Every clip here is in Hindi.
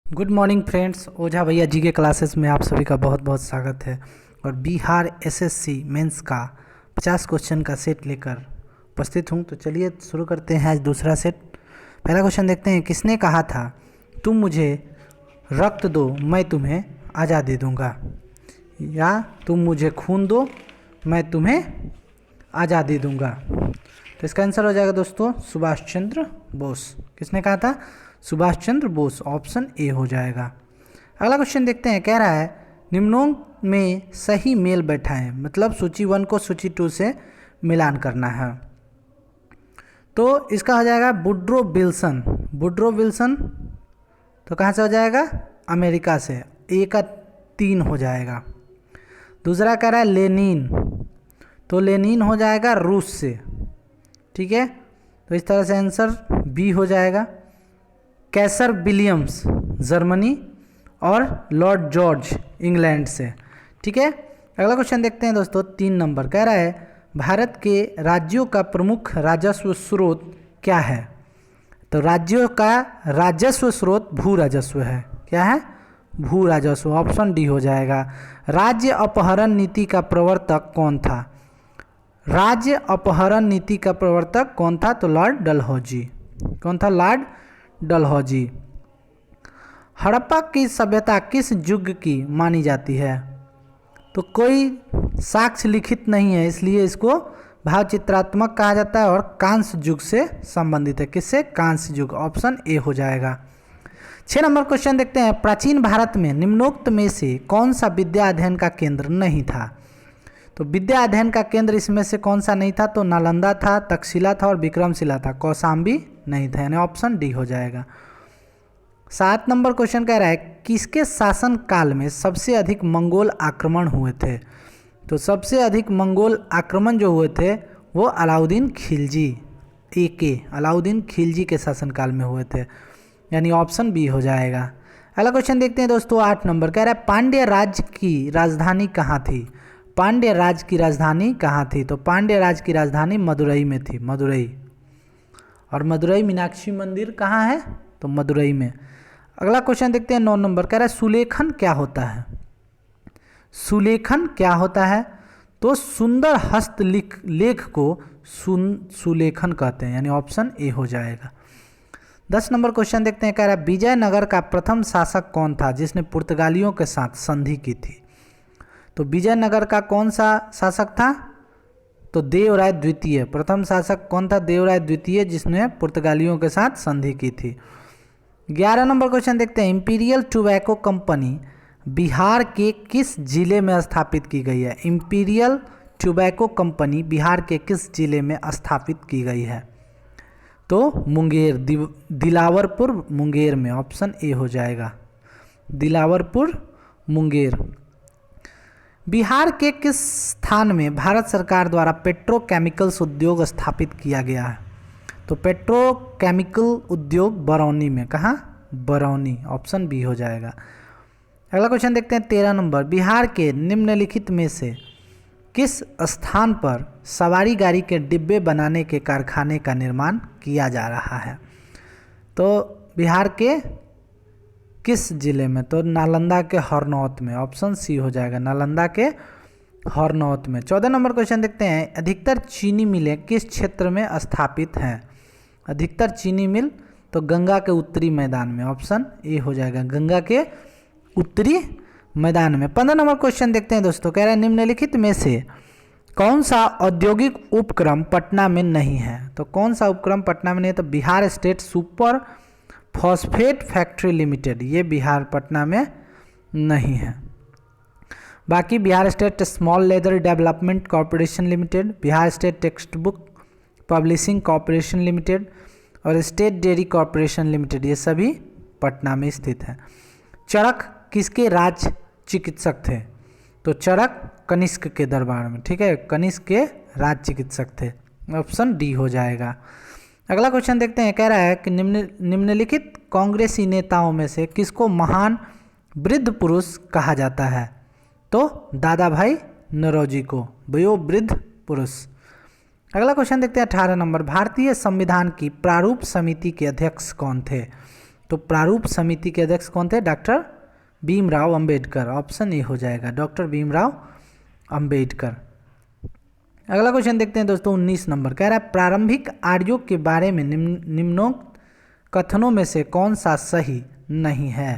गुड मॉर्निंग फ्रेंड्स, ओझा भैया जी के क्लासेस में आप सभी का बहुत बहुत स्वागत है। और बिहार एसएससी मेंस का 50 क्वेश्चन का सेट लेकर उपस्थित हूँ। तो चलिए शुरू करते हैं आज दूसरा सेट। पहला क्वेश्चन देखते हैं। किसने कहा था तुम मुझे रक्त दो मैं तुम्हें आज़ादी दूंगा, या तुम मुझे खून दो मैं तुम्हें आज़ादी दूंगा? तो इसका आंसर हो जाएगा दोस्तों सुभाष चंद्र बोस। किसने कहा था? सुभाष चंद्र बोस। ऑप्शन ए हो जाएगा। अगला क्वेश्चन देखते हैं। कह रहा है निम्नों में सही मेल बैठा है, मतलब सूची 1 को सूची 2 से मिलान करना है। तो इसका हो जाएगा वुड्रो विल्सन। वुड्रो विल्सन तो कहाँ से हो जाएगा? अमेरिका से। ए का 3 हो जाएगा। दूसरा कह रहा है लेनिन, तो लेनिन हो जाएगा रूस से। ठीक है, तो इस तरह से आंसर बी हो जाएगा। कैसर विलियम्स जर्मनी और लॉर्ड जॉर्ज इंग्लैंड से। ठीक है, अगला क्वेश्चन देखते हैं दोस्तों। 3 नंबर कह रहा है भारत के राज्यों का प्रमुख राजस्व स्रोत क्या है? तो राज्यों का राजस्व स्रोत भू राजस्व है। क्या है? भू राजस्व। ऑप्शन डी हो जाएगा। राज्य अपहरण नीति का प्रवर्तक कौन था? राज्य अपहरण नीति का प्रवर्तक कौन था? तो लॉर्ड डलहौजी। कौन था? लॉर्ड डलहौजी। हड़प्पा की सभ्यता किस युग की मानी जाती है? तो कोई साक्ष्य लिखित नहीं है, इसलिए इसको भावचित्रात्मक कहा जाता है और कांस्य युग से संबंधित है। किससे? कांस्य युग। ऑप्शन ए हो जाएगा। 6 नंबर क्वेश्चन देखते हैं। प्राचीन भारत में निम्नोक्त में से कौन सा विद्या अध्ययन का केंद्र नहीं था? तो विद्या अध्ययन का केंद्र इसमें से कौन सा नहीं था? तो नालंदा था, तक्षशिला था और विक्रमशिला था। कौशाम्बी नहीं था, यानी ऑप्शन डी हो जाएगा। 7 नंबर क्वेश्चन कह रहा है किसके शासन काल में सबसे अधिक मंगोल आक्रमण हुए थे? तो सबसे अधिक मंगोल आक्रमण जो हुए थे वो अलाउद्दीन खिलजी अलाउद्दीन खिलजी के शासनकाल में हुए थे, यानी ऑप्शन बी हो जाएगा। अगला क्वेश्चन देखते हैं दोस्तों। 8 नंबर कह रहा है पांड्य राज्य की राजधानी कहाँ थी? पांड्य राज की राजधानी कहाँ थी? तो पांड्य राज की राजधानी मदुरई में थी। मदुरई। और मदुरई मीनाक्षी मंदिर कहाँ है? तो मदुरई में। अगला क्वेश्चन देखते हैं। 9 नंबर कह रहा है सुलेखन क्या होता है? सुलेखन क्या होता है? तो सुंदर हस्तलिख लेख को सुलेखन कहते हैं, यानी ऑप्शन ए हो जाएगा। 10 नंबर क्वेश्चन देखते हैं। कह रहा है विजयनगर का प्रथम शासक कौन था जिसने पुर्तगालियों के साथ संधि की थी? तो विजयनगर का कौन सा शासक था? तो देवराय द्वितीय। प्रथम शासक कौन था? देवराय द्वितीय, जिसने पुर्तगालियों के साथ संधि की थी। 11 नंबर क्वेश्चन देखते हैं। इंपीरियल टोबैको कंपनी बिहार के किस जिले में स्थापित की गई है? इंपीरियल टोबैको कंपनी बिहार के किस जिले में स्थापित की गई है? तो मुंगेर, दिलावरपुर मुंगेर में। ऑप्शन ए हो जाएगा। दिलावरपुर मुंगेर। बिहार के किस स्थान में भारत सरकार द्वारा पेट्रोकेमिकल्स उद्योग स्थापित किया गया है? तो पेट्रोकेमिकल उद्योग बरौनी में। कहाँ? बरौनी। ऑप्शन बी हो जाएगा। अगला क्वेश्चन देखते हैं। 13 नंबर। बिहार के निम्नलिखित में से किस स्थान पर सवारी गाड़ी के डिब्बे बनाने के कारखाने का निर्माण किया जा रहा है? तो बिहार के किस जिले में? तो नालंदा के हरनौत में। ऑप्शन सी हो जाएगा। नालंदा के हरनौत में। 14 नंबर क्वेश्चन देखते हैं। अधिकतर चीनी मिलें किस क्षेत्र में स्थापित हैं? अधिकतर चीनी मिल तो गंगा के उत्तरी मैदान में। ऑप्शन ए हो जाएगा। गंगा के उत्तरी मैदान में। 15 नंबर क्वेश्चन देखते हैं दोस्तों। कह रहे हैं निम्नलिखित में से कौन सा औद्योगिक उपक्रम पटना में नहीं है? तो कौन सा उपक्रम पटना में नहीं है? तो Bihar state super phosphate factory limited, ये बिहार पटना में नहीं है। बाकी Bihar state small leather development corporation limited, Bihar state text book publishing corporation limited और स्टेट डेयरी कॉरपोरेशन लिमिटेड, ये सभी पटना में स्थित है। चरक किसके राज चिकित्सक थे? तो चरक कनिष्क के दरबार में। ठीक है, कनिष्क के राज चिकित्सक थे। ऑप्शन डी हो जाएगा। अगला क्वेश्चन देखते हैं। कह रहा है कि निम्नलिखित कांग्रेसी नेताओं में से किसको महान वृद्ध पुरुष कहा जाता है? तो दादा भाई नौरोजी को वयोवृद्ध पुरुष। अगला क्वेश्चन देखते हैं 18 नंबर। भारतीय संविधान की प्रारूप समिति के अध्यक्ष कौन थे? तो प्रारूप समिति के अध्यक्ष कौन थे? Doctor Bhimrao Ambedkar. Option A हो जाएगा, डॉक्टर भीमराव अंबेडकर। अगला क्वेश्चन देखते हैं दोस्तों, 19 नंबर कह रहा है प्रारंभिक आर्यों के बारे में निम्नोक्त कथनों में से कौन सा सही नहीं है?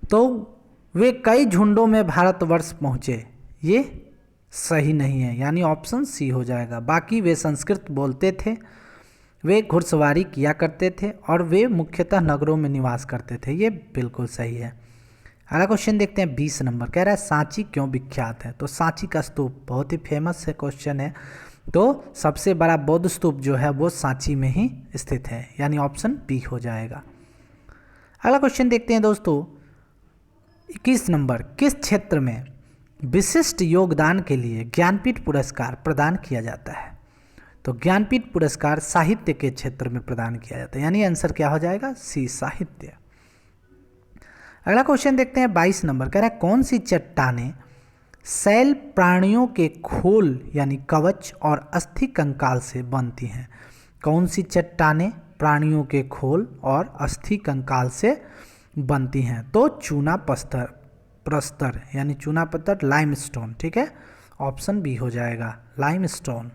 तो वे कई झुंडों में भारतवर्ष पहुंचे, ये सही नहीं है, यानी ऑप्शन सी हो जाएगा। बाकी वे संस्कृत बोलते थे, वे घुड़सवारी किया करते थे और वे मुख्यतः नगरों में निवास करते थे, ये बिल्कुल सही है। अगला क्वेश्चन देखते हैं 20 नंबर कह रहा है सांची क्यों विख्यात है? तो सांची का स्तूप बहुत ही फेमस है क्वेश्चन है, तो सबसे बड़ा बौद्ध स्तूप जो है वो सांची में ही स्थित है, यानी ऑप्शन बी हो जाएगा। अगला क्वेश्चन देखते हैं दोस्तों 21 नंबर, किस क्षेत्र में विशिष्ट योगदान के लिए ज्ञानपीठ पुरस्कार प्रदान किया जाता है? तो ज्ञानपीठ पुरस्कार साहित्य के क्षेत्र में प्रदान किया जाता है, यानी आंसर क्या हो जाएगा? सी, साहित्य। अगला क्वेश्चन देखते हैं 22 नंबर कह रहा है कौन सी चट्टानें शैल प्राणियों के खोल यानी कवच और अस्थि कंकाल से बनती हैं? कौन सी चट्टानें प्राणियों के खोल और अस्थि कंकाल से बनती हैं? तो चूना प्रस्तर यानी चूना पत्थर, लाइमस्टोन। ठीक है, ऑप्शन बी हो जाएगा, लाइमस्टोन।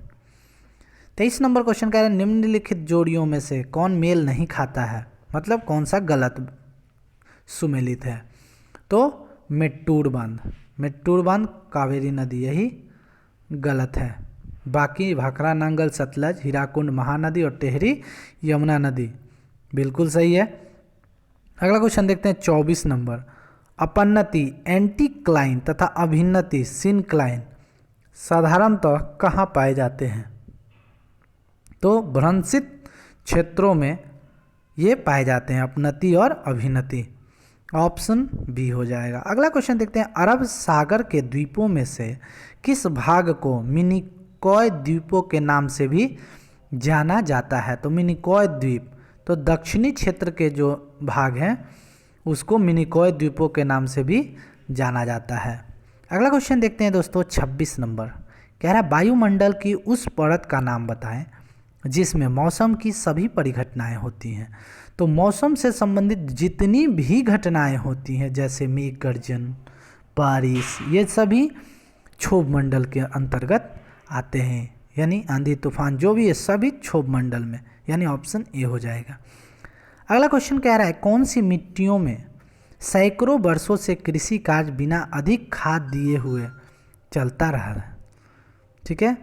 23 नंबर क्वेश्चन कह रहा है निम्नलिखित जोड़ियों में से कौन मेल नहीं खाता है? मतलब कौन सा गलत सुमेलित है? तो मेट्टूर बांध कावेरी नदी, यही गलत है। बाकी भाखड़ा नांगल सतलज, हीराकुंड महानदी और टेहरी यमुना नदी बिल्कुल सही है। अगला क्वेश्चन देखते हैं 24 नंबर, अपन्नति एंटीक्लाइन तथा अभिन्नति सिनक्लाइन साधारणतः कहाँ पाए जाते हैं? तो भ्रंशित क्षेत्रों में ये पाए जाते हैं, अपनति और अभिनति, ऑप्शन बी हो जाएगा। अगला क्वेश्चन देखते हैं अरब सागर के द्वीपों में से किस भाग को मिनिकॉय द्वीपों के नाम से भी जाना जाता है? तो मिनिकॉय द्वीप, तो दक्षिणी क्षेत्र के जो भाग हैं उसको मिनिकॉय द्वीपों के नाम से भी जाना जाता है। अगला क्वेश्चन देखते हैं दोस्तों 26 नंबर कह रहा है वायुमंडल की उस परत का नाम बताएं जिसमें मौसम की सभी परिघटनाएं होती हैं। तो मौसम से संबंधित जितनी भी घटनाएं होती हैं जैसे मेघ गर्जन, बारिश, ये सभी क्षोभ मंडल के अंतर्गत आते हैं, यानी आंधी तूफान जो भी है सभी क्षोभ मंडल में, यानी ऑप्शन ए हो जाएगा। अगला क्वेश्चन कह रहा है कौन सी मिट्टियों में सैकड़ों वर्षों से कृषि कार्य बिना अधिक खाद दिए हुए चलता रहा है? ठीक है,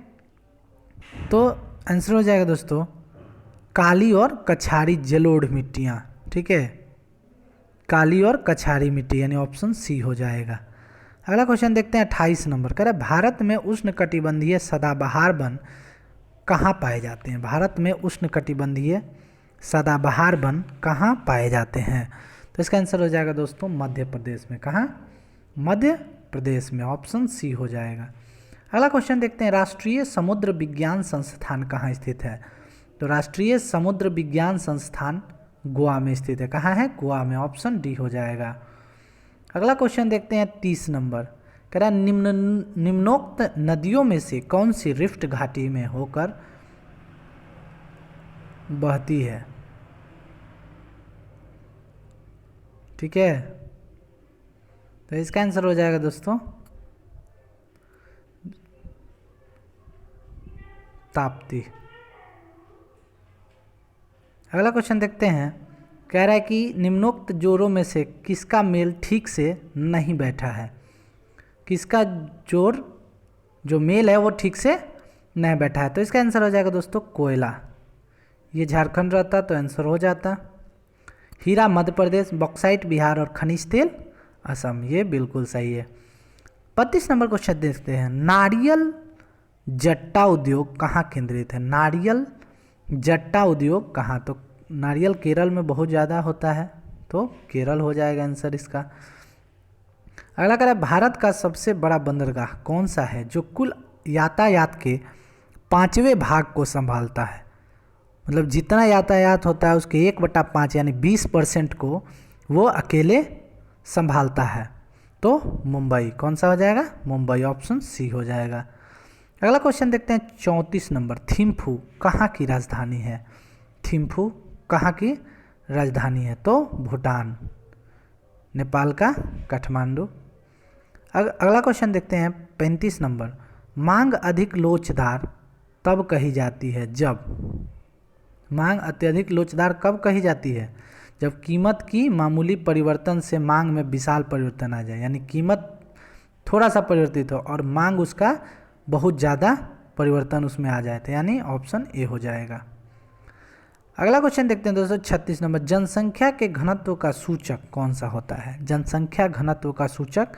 तो आंसर हो जाएगा दोस्तों काली और कछारी जलोढ़ मिट्टियाँ। ठीक है, काली और कछारी मिट्टी, यानी ऑप्शन सी हो जाएगा। अगला क्वेश्चन देखते हैं 28 नंबर कह रहा है भारत में उष्णकटिबंधीय सदाबहार वन कहाँ पाए जाते हैं? भारत में उष्णकटिबंधीय सदाबहार वन कहाँ पाए जाते हैं? तो इसका आंसर हो जाएगा दोस्तों मध्य प्रदेश में। कहाँ? मध्य प्रदेश में, ऑप्शन सी हो जाएगा। अगला क्वेश्चन देखते हैं राष्ट्रीय समुद्र विज्ञान संस्थान कहाँ स्थित है? तो राष्ट्रीय समुद्र विज्ञान संस्थान गोवा में स्थित है। कहाँ है? गोवा में, ऑप्शन डी हो जाएगा। अगला क्वेश्चन देखते हैं 30 नंबर कह रहा है निम्नोक्त नदियों में से कौन सी रिफ्ट घाटी में होकर बहती है? ठीक है, तो इसका आंसर हो जाएगा दोस्तों ताप्ती। अगला क्वेश्चन देखते हैं कह रहा है कि निम्नोक्त जोड़ों में से किसका मेल ठीक से नहीं बैठा है? किसका जोड़ जो मेल है वो ठीक से नहीं बैठा है? तो इसका आंसर हो जाएगा दोस्तों कोयला। ये झारखंड रहता तो आंसर हो जाता। हीरा मध्य प्रदेश, बॉक्साइट बिहार और खनिज तेल असम, ये बिल्कुल सही है। 32 नंबर क्वेश्चन देखते हैं नारियल जट्टा उद्योग कहाँ केंद्रित है? नारियल जट्टा उद्योग कहाँ? तो नारियल केरल में बहुत ज़्यादा होता है, तो केरल हो जाएगा आंसर इसका। अगला कह रहा है भारत का सबसे बड़ा बंदरगाह कौन सा है जो कुल यातायात के 5वें भाग को संभालता है? मतलब जितना यातायात होता है उसके 1/5 यानी 20% को वो अकेले संभालता है। तो मुंबई, कौन सा हो जाएगा? मुंबई, ऑप्शन सी हो जाएगा। अगला क्वेश्चन देखते हैं 34 नंबर थिम्फू कहाँ की राजधानी है? थिम्फू कहाँ की राजधानी है? तो भूटान। नेपाल का काठमांडू। अगला क्वेश्चन देखते हैं 35 नंबर। मांग अधिक लोचदार तब कही जाती है जब, मांग अत्यधिक लोचदार कब कही जाती है? जब कीमत की मामूली परिवर्तन से मांग में विशाल परिवर्तन आ जाए, यानी कीमत थोड़ा सा परिवर्तित हो और मांग उसका बहुत ज़्यादा परिवर्तन उसमें आ जाए, तो यानी ऑप्शन ए हो जाएगा। अगला क्वेश्चन देखते हैं दोस्तों 36 नंबर। जनसंख्या के घनत्व का सूचक कौन सा होता है? जनसंख्या घनत्व का सूचक,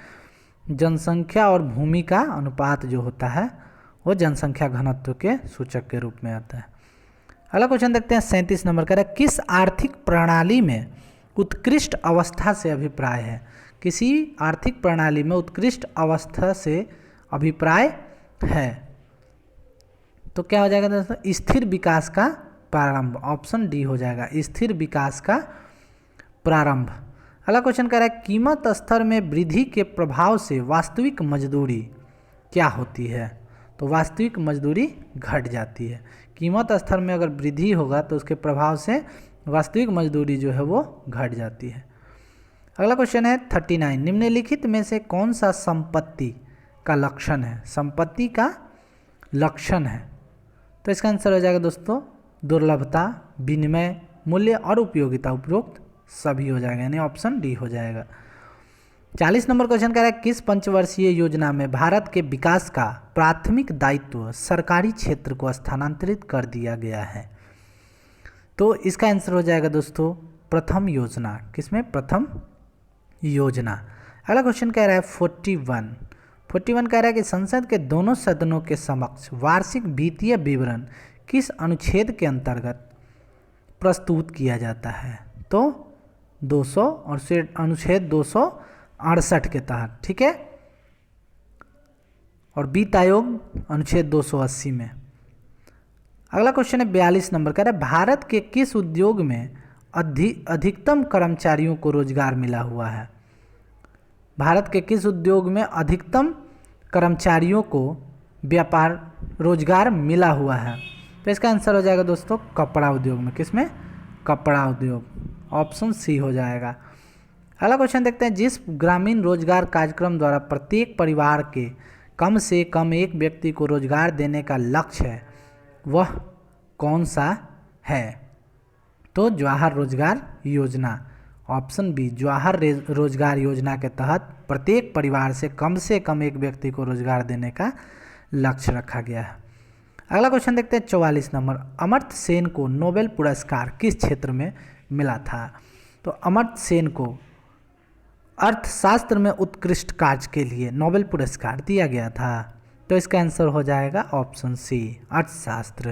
जनसंख्या और भूमि का अनुपात जो होता है वो जनसंख्या घनत्व के सूचक के रूप में आता है। अगला क्वेश्चन देखते हैं 37 नंबर। कह रहा है किस आर्थिक प्रणाली में उत्कृष्ट अवस्था से अभिप्राय है? किसी आर्थिक प्रणाली में उत्कृष्ट अवस्था से अभिप्राय है, तो क्या हो जाएगा दोस्तों? स्थिर विकास का प्रारंभ। ऑप्शन डी हो जाएगा, स्थिर विकास का प्रारंभ। अगला क्वेश्चन कह रहा है कीमत स्तर में वृद्धि के प्रभाव से वास्तविक मजदूरी क्या होती है? तो वास्तविक मजदूरी घट जाती है। कीमत स्तर में अगर वृद्धि होगा तो उसके प्रभाव से वास्तविक मजदूरी जो है वो घट जाती है। अगला क्वेश्चन है 39। निम्नलिखित में से कौन सा संपत्ति का लक्षण है? संपत्ति का लक्षण है, तो इसका आंसर हो जाएगा दोस्तों दुर्लभता, विनिमय, मूल्य और उपयोगिता। उपरोक्त सभी हो जाएगा, यानी ऑप्शन डी हो जाएगा। 40 नंबर क्वेश्चन कह रहा है किस पंचवर्षीय योजना में भारत के विकास का प्राथमिक दायित्व सरकारी क्षेत्र को स्थानांतरित कर दिया गया है? तो इसका आंसर हो जाएगा दोस्तों प्रथम योजना। किसमें? प्रथम योजना। अगला क्वेश्चन कह रहा है 41 कह रहा है कि संसद के दोनों सदनों के समक्ष वार्षिक वित्तीय विवरण किस अनुच्छेद के अंतर्गत प्रस्तुत किया जाता है? तो 200 और अनुच्छेद 268 के तहत, ठीक है, और वित्त आयोग अनुच्छेद 280 में। अगला क्वेश्चन है 42 नंबर। कह रहा है भारत के किस उद्योग में अधिकतम कर्मचारियों को रोजगार मिला हुआ है? भारत के किस उद्योग में अधिकतम कर्मचारियों को व्यापार रोजगार मिला हुआ है? तो इसका आंसर हो जाएगा दोस्तों कपड़ा उद्योग में। किसमें? कपड़ा उद्योग। ऑप्शन सी हो जाएगा। अगला क्वेश्चन देखते हैं जिस ग्रामीण रोजगार कार्यक्रम द्वारा प्रत्येक परिवार के कम से कम एक व्यक्ति को रोजगार देने का लक्ष्य है वह कौन सा है? तो जवाहर रोजगार योजना। ऑप्शन बी, जवाहर रोजगार योजना के तहत प्रत्येक परिवार से कम एक व्यक्ति को रोजगार देने का लक्ष्य रखा गया है। अगला क्वेश्चन देखते हैं 44 नंबर। अमर्त्य सेन को नोबेल पुरस्कार किस क्षेत्र में मिला था? तो अमर्त्य सेन को अर्थशास्त्र में उत्कृष्ट कार्य के लिए नोबेल पुरस्कार दिया गया था, तो इसका आंसर हो जाएगा ऑप्शन सी, अर्थशास्त्र।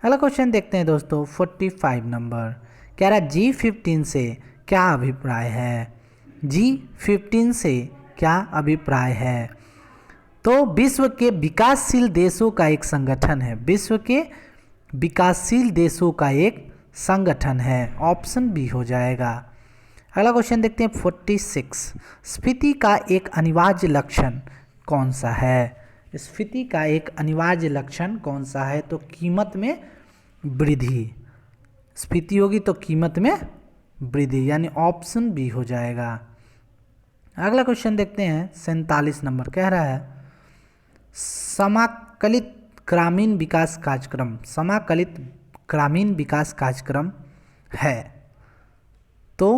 अगला क्वेश्चन देखते हैं दोस्तों 45 नंबर। कह रहा है G15 से क्या अभिप्राय है? G15 से क्या अभिप्राय है? तो विश्व के विकासशील देशों का एक संगठन है। विश्व के विकासशील देशों का एक संगठन है। ऑप्शन बी हो जाएगा। अगला क्वेश्चन देखते हैं 46। स्फीति का एक अनिवार्य लक्षण कौन सा है? स्फीति का एक अनिवार्य लक्षण कौन सा है? तो कीमत में वृद्धि। स्फीति होगी तो कीमत में वृद्धि, यानी ऑप्शन बी हो जाएगा। अगला क्वेश्चन देखते हैं 47 नंबर। कह रहा है समाकलित ग्रामीण विकास कार्यक्रम, समाकलित ग्रामीण विकास कार्यक्रम है तो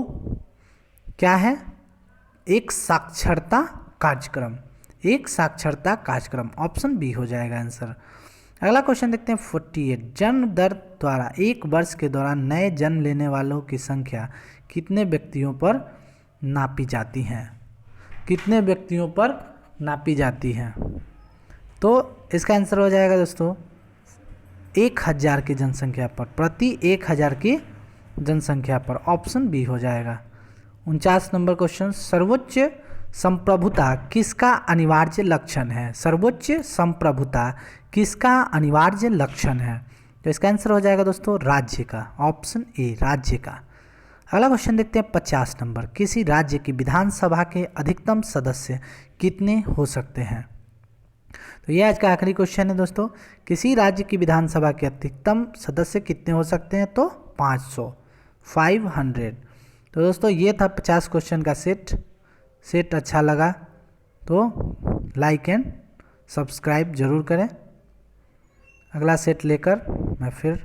क्या है? एक साक्षरता कार्यक्रम। एक साक्षरता कार्यक्रम। ऑप्शन बी हो जाएगा आंसर। अगला क्वेश्चन देखते हैं 48। जन्म दर द्वारा एक वर्ष के दौरान नए जन्म लेने वालों की संख्या कितने व्यक्तियों पर नापी जाती है? कितने व्यक्तियों पर नापी जाती है? तो इसका आंसर हो जाएगा दोस्तों 1000 की जनसंख्या पर, प्रति 1000 की जनसंख्या पर। ऑप्शन बी हो जाएगा। 49 नंबर क्वेश्चन। सर्वोच्च संप्रभुता किसका अनिवार्य लक्षण है? सर्वोच्च संप्रभुता किसका अनिवार्य लक्षण है? तो इसका आंसर हो जाएगा दोस्तों राज्य का। ऑप्शन ए, राज्य का। अगला क्वेश्चन देखते हैं 50 नंबर। किसी राज्य की विधानसभा के अधिकतम सदस्य कितने हो सकते हैं? तो ये आज का आखिरी क्वेश्चन है दोस्तों। किसी राज्य की विधानसभा के अधिकतम सदस्य कितने हो सकते हैं? तो 500। 500। तो दोस्तों ये था 50 क्वेश्चन का सेट अच्छा लगा तो लाइक एंड सब्सक्राइब ज़रूर करें। अगला सेट लेकर मैं फिर